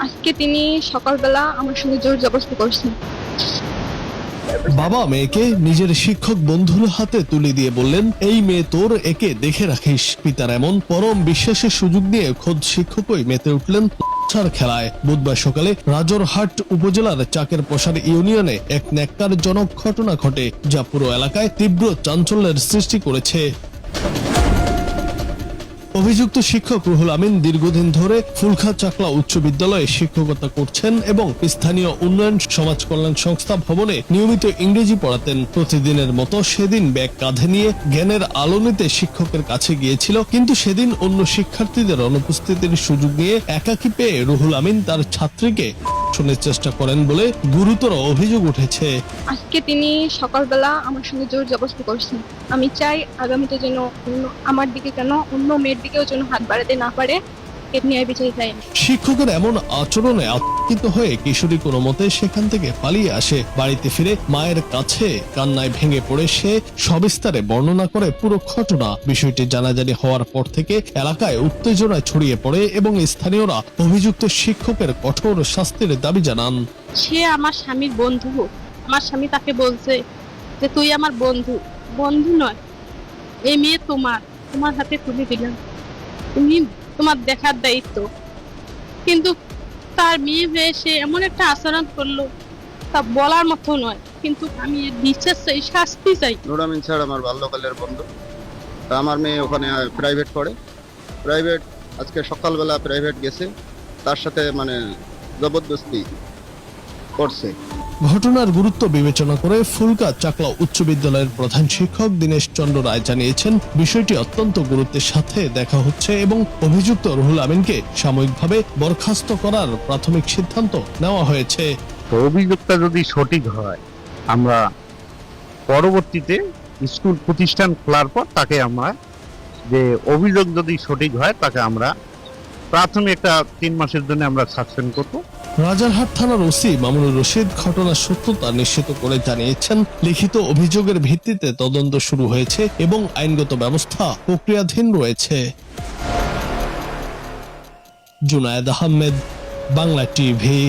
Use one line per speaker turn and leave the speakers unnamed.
আজকে তিনি সকালবেলা আমার সঙ্গে জোর জবরদস্তি করছেন।
বাবা মেয়েকে নিজের শিক্ষক বন্ধুর হাতে তুলে দিয়ে বললেন, এই মেয়ে তোর, একে দেখে রাখিস। পিতার এমন পরম বিশ্বাসের সুযোগ নিয়ে খোদ শিক্ষকই মেতে উঠলেন খেলায়। বুধবার সকালে রাজরহাট উপজেলার চাকের পশার ইউনিয়নে এক ন্যাক্কারজনক ঘটনা ঘটে, যা পুরো এলাকায় তীব্র চাঞ্চল্যের সৃষ্টি করেছে। অভিযুক্ত শিক্ষক রুহুল আমিন দীর্ঘদিন ধরে ফুলখা চাকলা উচ্চ বিদ্যালয়ে শিক্ষকতা করছেন এবং স্থানীয় উন্নয়ন সমাজ কল্যাণ সংস্থা ভবনে নিয়মিত ইংরেজি পড়াতেন। প্রতিদিনের মতো সেদিন ব্যাগ কাঁধে নিয়ে জ্ঞানের আলো নিতে শিক্ষকের কাছে গিয়েছিল, কিন্তু সেদিন অন্য শিক্ষার্থীদের অনুপস্থিতির সুযোগ নিয়ে একাকী পেয়ে রুহুল আমিন তার ছাত্রীকে ধর্ষণের চেষ্টা করেন বলে গুরুতর অভিযোগ উঠেছে।
আজকে তিনি সকালবেলা আমার সঙ্গে জোর জবরদস্তি করছেন। আমি চাই আগামীতে যেন আমার দিকে কেন অন্য মেয়ের দিকেও যেন হাত বাড়াতে না পারে। এর ন্যায় বিচার চাই।
শিক্ষকের এমন আচরণে আতঙ্কিত হয়ে কিশোরী কোনো মতে সেখান থেকে পালিয়ে আসে। বাড়িতে ফিরে মায়ের কাছে কান্নায় ভেঙে পড়ে সে সবিস্তারে বর্ণনা করে পুরো ঘটনা। বিষয়টি জানাজানি হওয়ার পর থেকে এলাকায় উত্তেজনা ছড়িয়ে পড়ে এবং স্থানীয়রা অভিযুক্ত শিক্ষকের কঠোর শাস্তির দাবি জানান।
সে আমার স্বামীর বন্ধু। আমার স্বামী তাকে বলছে যে তুই আমার বন্ধু। বন্ধু নয়, এই মেয়ে তোমার হাতে তুলে দিলাম, তুমি তোমার দেখার দায়িত্ব। কিন্তু তার মেয়ে হয়ে সে এমন একটা আচরণ করলো, তা বলার মতো নয়। কিন্তু আমি বিচার চাই, শাস্তি চাই।
নুর আমিন স্যার আমার বাল্যকালের বন্ধু। তা আমার মেয়ে ওখানে প্রাইভেট পড়ে। আজকে সকালবেলা প্রাইভেট গেছে, তার সাথে জবরদস্তি করছে।
ঘটনার গুরুত্ব বিবেচনা করে ফুলকা চাকলা উচ্চ বিদ্যালয়ের প্রধান শিক্ষক দীনেশ চন্দ্র রায় জানিয়েছেন, বিষয়টি অত্যন্ত গুরুত্বের সাথে দেখা হচ্ছে এবং অভিযুক্ত রুহুল আমিনকে সাময়িকভাবে বরখাস্ত করার প্রাথমিক সিদ্ধান্ত নেওয়া হয়েছে।
অভিযোগটা যদি সঠিক হয়, আমরা পরবর্তীতে স্কুল প্রতিষ্ঠান খোলার পর তাকে আমরা, যে অভিযোগ যদি সঠিক হয়, তাকে আমরা প্রাথমিক একটা 3 মাসের জন্য আমরা সাসপেন্ড করবো।
রাজারহাট থানার ওসি মামুনুর রশিদ ঘটনার সত্যতা নিশ্চিত করে জানিয়েছেন, লিখিত অভিযোগের ভিত্তিতে তদন্ত শুরু হয়েছে এবং আইনগত ব্যবস্থা প্রক্রিয়াধীন রয়েছে। জুনায়েদ আহমেদ, বাংলা টিভি।